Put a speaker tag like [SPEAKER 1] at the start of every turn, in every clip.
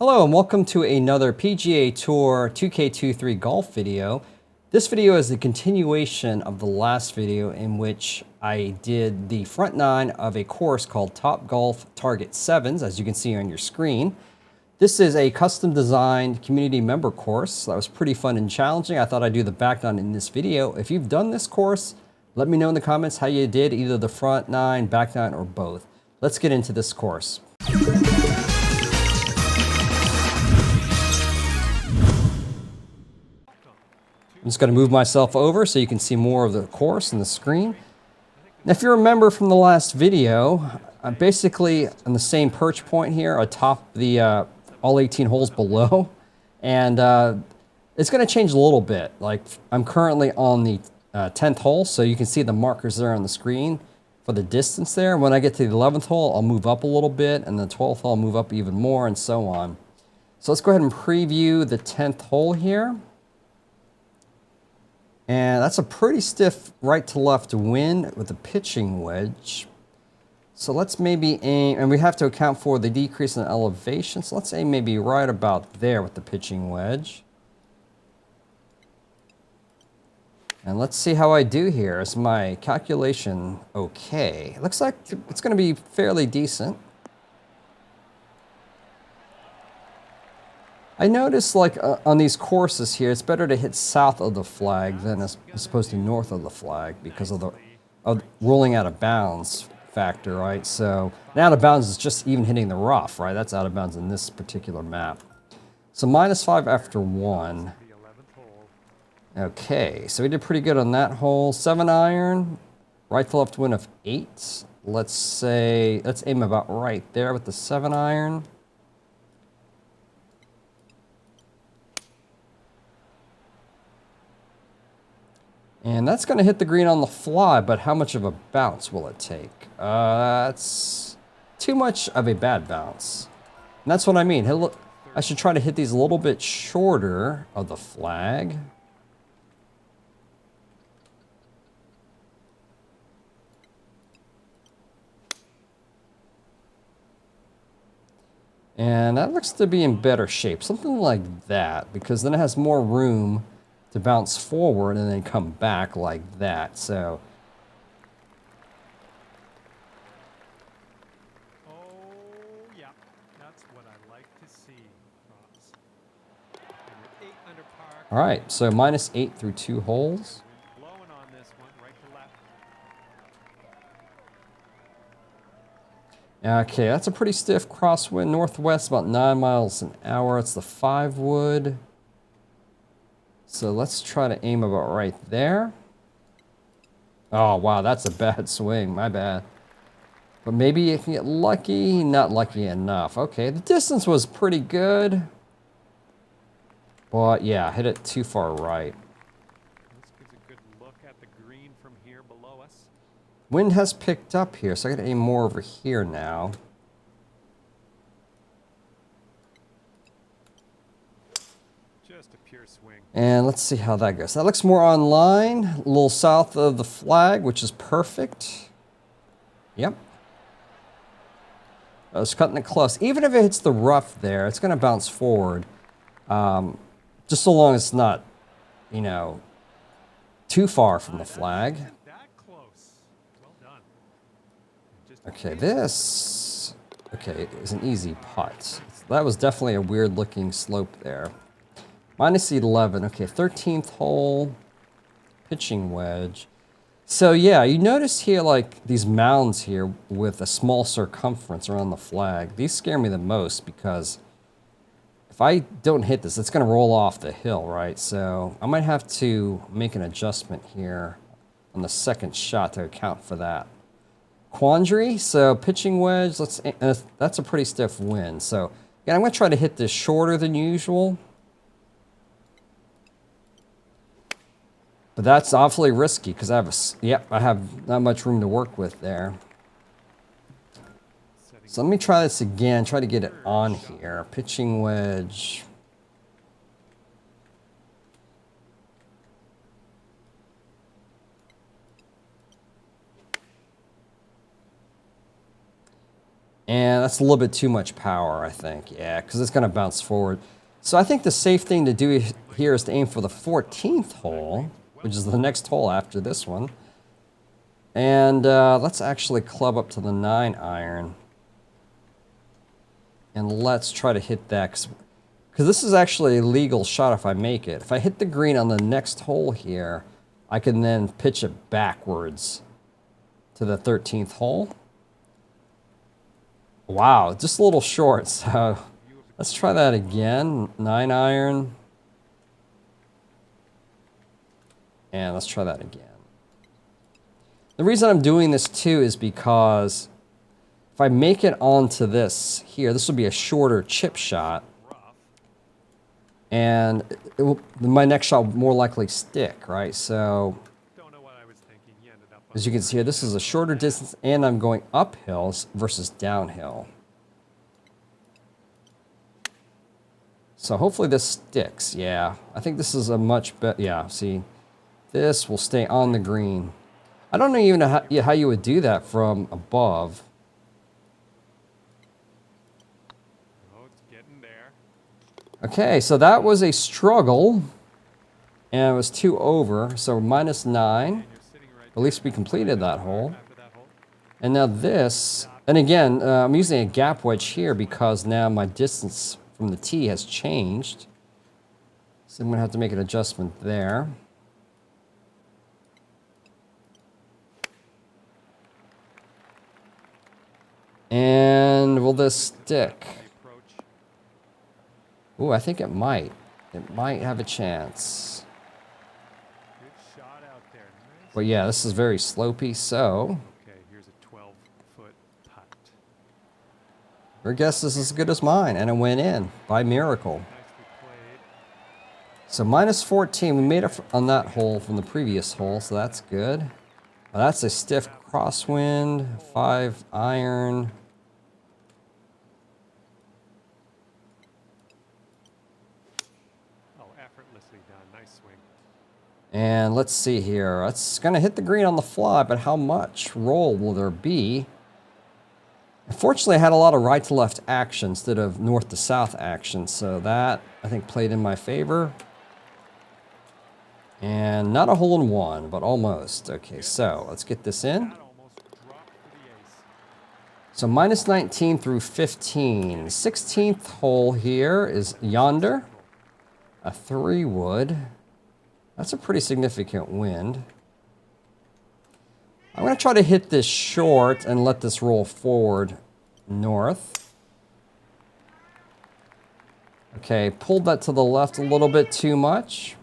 [SPEAKER 1] Hello and welcome to another PGA Tour 2K23 golf video. This video is a continuation of the last video in which I did the front nine of a course called TopGolf Target 7's, as you can see on your screen. This is a custom designed community member course that was pretty fun and challenging. I thought I'd do the back nine in this video. If you've done this course, let me know in the comments how you did, either the front nine, back nine, or both. Let's get into this course. I'm just going to move myself over so you can see more of the course and the screen. Now, if you remember from the last video, I'm basically on the same perch point here atop the all 18 holes below. And it's going to change a little bit. Like, I'm currently on the 10th hole, so you can see the markers there on the screen for the distance there. When I get to the 11th hole, I'll move up a little bit, and the 12th hole, I'll move up even more, and so on. So let's go ahead and preview the 10th hole here. And that's a pretty stiff right to left wind with a pitching wedge. So let's maybe aim, and we have to account for the decrease in elevation. So let's aim maybe right about there with the pitching wedge. And let's see how I do here. Is my calculation okay? It looks like it's going to be fairly decent. I noticed, like, on these courses here, it's better to hit south of the flag than as opposed to north of the flag because of the rolling out of bounds factor, right? So, out of bounds is just even hitting the rough, right? That's out of bounds in this particular map. So, -5 after 1. Okay, so we did pretty good on that hole. 7-iron, right to left wind of 8. Let's aim about right there with the 7-iron. And that's going to hit the green on the fly, but how much of a bounce will it take? That's too much of a bad bounce. And that's what I mean. I should try to hit these a little bit shorter of the flag. And that looks to be in better shape. Something like that, because then it has more room to bounce forward and then come back like that. So,
[SPEAKER 2] oh yeah, that's what I like to see. And 8 under par.
[SPEAKER 1] all right, so -8 through 2 holes.
[SPEAKER 2] Blowing on this one, right to left.
[SPEAKER 1] Okay, that's a pretty stiff crosswind northwest, about 9 miles an hour. It's the 5 wood. So let's try to aim about right there. Oh, wow, that's a bad swing. My bad. But maybe you can get lucky. Not lucky enough. Okay, the distance was pretty good. But, yeah, hit it too far right.
[SPEAKER 2] This gives a good look at the green from here below us.
[SPEAKER 1] Wind has picked up here, so I got to aim more over here now.
[SPEAKER 2] Just a pure swing.
[SPEAKER 1] And let's see how that goes. That looks more on line, a little south of the flag, which is perfect. Yep. I was cutting it close. Even if it hits the rough there, it's going to bounce forward. Just so long as it's not, you know, too far from the flag.
[SPEAKER 2] That close. Well done.
[SPEAKER 1] Okay, this is an easy putt. That was definitely a weird looking slope there. -11. Okay, 13th hole, pitching wedge. So yeah, you notice here, like, these mounds here with a small circumference around the flag. These scare me the most because if I don't hit this, it's going to roll off the hill, right? So I might have to make an adjustment here on the second shot to account for that quandary. So pitching wedge, that's a pretty stiff wind. So yeah, I'm going to try to hit this shorter than usual. But that's awfully risky because I have not much room to work with there. So let me try this again, try to get it on here. Pitching wedge. And that's a little bit too much power, I think. Yeah, because it's going to bounce forward. So I think the safe thing to do here is to aim for the 14th hole, which is the next hole after this one. And let's actually club up to the 9 iron. And let's try to hit that. Because this is actually a legal shot if I make it. If I hit the green on the next hole here, I can then pitch it backwards to the 13th hole. Wow, just a little short. So let's try that again. 9 iron. And let's try that again. The reason I'm doing this too is because if I make it onto this here, this will be a shorter chip shot. And my next shot will more likely stick, right? So as you can see here, this is a shorter distance and I'm going uphill versus downhill. So hopefully this sticks. Yeah, I think this is a much better, yeah, see, this will stay on the green. I don't know even how you would do that from above.
[SPEAKER 2] Oh, it's getting there.
[SPEAKER 1] Okay, so that was a struggle. And it was 2 over, so -9. At least we completed that hole. And now this, and again, I'm using a gap wedge here because now my distance from the tee has changed. So I'm going to have to make an adjustment there. And will this stick? Ooh, I think it might. It might have a chance. But yeah, this is very slopey, so
[SPEAKER 2] Okay, here's a 12-foot putt.
[SPEAKER 1] your guess is as good as mine, and it went in by miracle.
[SPEAKER 2] Nicely played.
[SPEAKER 1] So -14, we made it on that hole from the previous hole, so that's good. Well, that's a stiff crosswind, 5 iron.
[SPEAKER 2] Oh, effortlessly done. Nice swing.
[SPEAKER 1] And let's see here. It's going to hit the green on the fly, but how much roll will there be? Unfortunately, I had a lot of right to left action instead of north to south action, so that, I think, played in my favor. And not a hole in one, but almost. Okay, so let's get this in.
[SPEAKER 2] That almost dropped for the ace.
[SPEAKER 1] So -19 through 15. 16th hole here is yonder. A 3-wood. That's a pretty significant wind. I'm going to try to hit this short and let this roll forward north. Okay, pulled that to the left a little bit too much.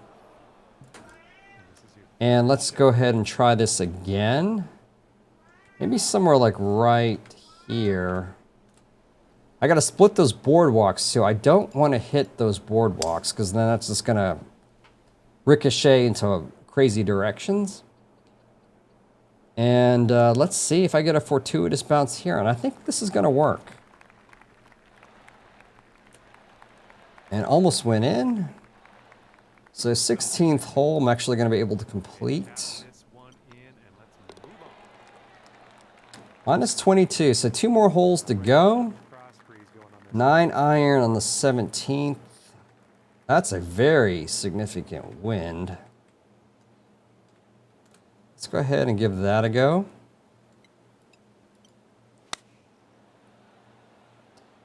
[SPEAKER 1] And let's go ahead and try this again. Maybe somewhere like right here. I got to split those boardwalks too. I don't want to hit those boardwalks because then that's just going to ricochet into crazy directions. And let's see if I get a fortuitous bounce here. And I think this is going to work. And almost went in. So 16th hole, I'm actually going to be able to complete.
[SPEAKER 2] This one in and let's move on.
[SPEAKER 1] -22, so 2 more holes to go.
[SPEAKER 2] Cross breeze going on this.
[SPEAKER 1] 9 iron on the 17th. That's a very significant wind. Let's go ahead and give that a go.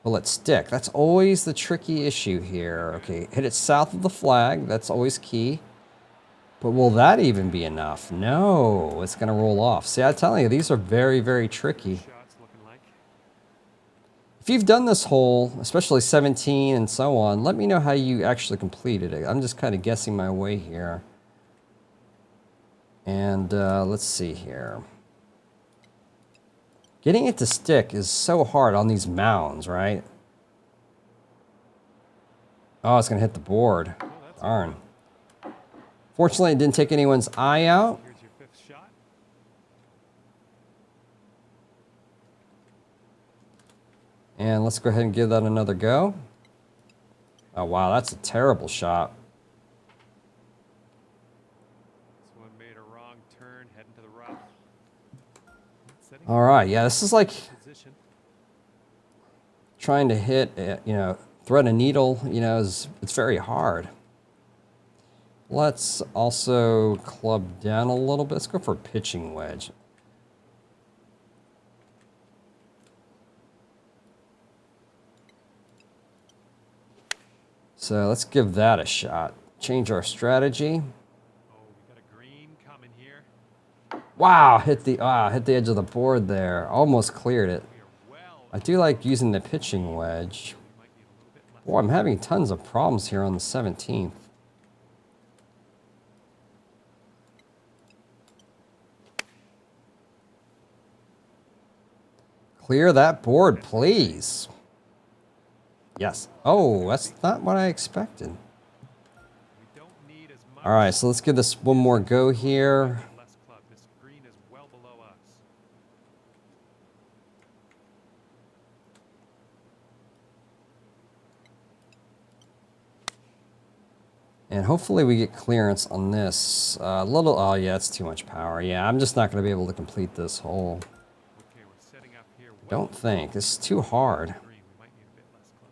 [SPEAKER 1] Will it stick? That's always the tricky issue here. Okay, hit it south of the flag. That's always key. But will that even be enough? No, it's going to roll off. See, I'm telling you, these are very, very tricky.
[SPEAKER 2] Shots looking like.
[SPEAKER 1] If you've done this hole, especially 17 and so on, let me know how you actually completed it. I'm just kind of guessing my way here. And let's see here. Getting it to stick is so hard on these mounds, right? Oh, it's going to hit the board.
[SPEAKER 2] Oh, that's
[SPEAKER 1] Darn. Fortunately, it didn't take anyone's eye out.
[SPEAKER 2] Here's your 5th shot.
[SPEAKER 1] And let's go ahead and give that another go. Oh, wow, that's a terrible shot.
[SPEAKER 2] This one made a wrong turn, heading to the rough.
[SPEAKER 1] All right, yeah, this is like
[SPEAKER 2] Position.
[SPEAKER 1] trying to hit, thread a needle, it's very hard. Let's also club down a little bit. Let's go for a pitching wedge. So let's give that a shot. Change our strategy.
[SPEAKER 2] Oh, we got a green coming here.
[SPEAKER 1] Wow, hit the edge of the board there. Almost cleared it.
[SPEAKER 2] We are well.
[SPEAKER 1] I do like using the pitching wedge.
[SPEAKER 2] We might need a little bit less.
[SPEAKER 1] Oh, I'm having tons of problems here on the 17th. Clear that board, please. Yes. Oh, that's not what I expected.
[SPEAKER 2] We don't need as much.
[SPEAKER 1] All right, so let's give this one more go here.
[SPEAKER 2] Less club. This green is well below us.
[SPEAKER 1] And hopefully we get clearance on this. Oh yeah, it's too much power. Yeah, I'm just not going to be able to complete this hole.
[SPEAKER 2] Okay, we're setting up here.
[SPEAKER 1] Don't think. This is too hard.
[SPEAKER 2] Green. We might need a bit less club.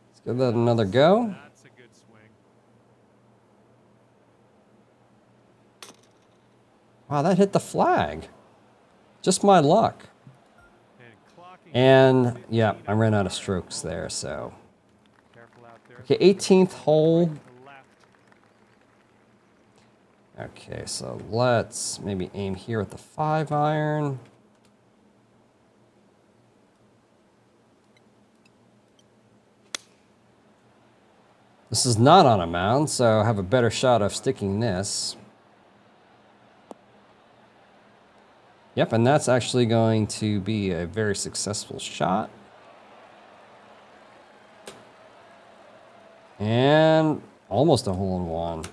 [SPEAKER 1] Let's give that another go.
[SPEAKER 2] That's a good swing.
[SPEAKER 1] Wow, that hit the flag. Just my luck.
[SPEAKER 2] And clocking.
[SPEAKER 1] And yeah, I ran out of strokes there, so.
[SPEAKER 2] Careful out there.
[SPEAKER 1] Okay, 18th hole.
[SPEAKER 2] To the left.
[SPEAKER 1] Okay, so let's maybe aim here at the 5-iron. This is not on a mound, so I have a better shot of sticking this. Yep, and that's actually going to be a very successful shot. And almost a hole-in-one.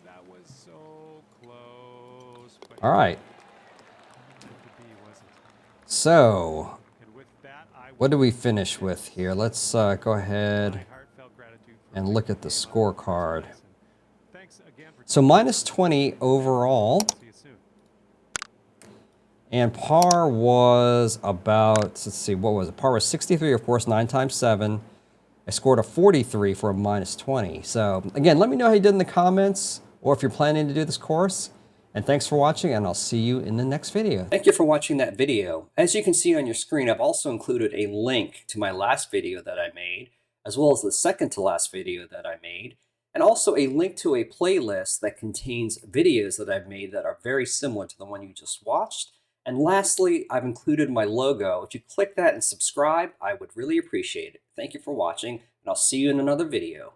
[SPEAKER 2] That was so close. But
[SPEAKER 1] All right,
[SPEAKER 2] it could be, wasn't it?
[SPEAKER 1] so
[SPEAKER 2] And with that, I
[SPEAKER 1] what do we finish with here? Let's go ahead
[SPEAKER 2] my heartfelt gratitude for
[SPEAKER 1] and look at the scorecard.
[SPEAKER 2] Thanks again for
[SPEAKER 1] So minus 20 overall.
[SPEAKER 2] See you soon.
[SPEAKER 1] And par was about, let's see, what was it? Par was 63, of course, 9 times 7. I scored a 43 for a minus 20. So again, let me know how you did in the comments or if you're planning to do this course. And thanks for watching, and I'll see you in the next video. Thank you for watching that video. As you can see on your screen, I've also included a link to my last video that I made, as well as the second to last video that I made, and also a link to a playlist that contains videos that I've made that are very similar to the one you just watched. And lastly, I've included my logo. If you click that and subscribe, I would really appreciate it. Thank you for watching, and I'll see you in another video.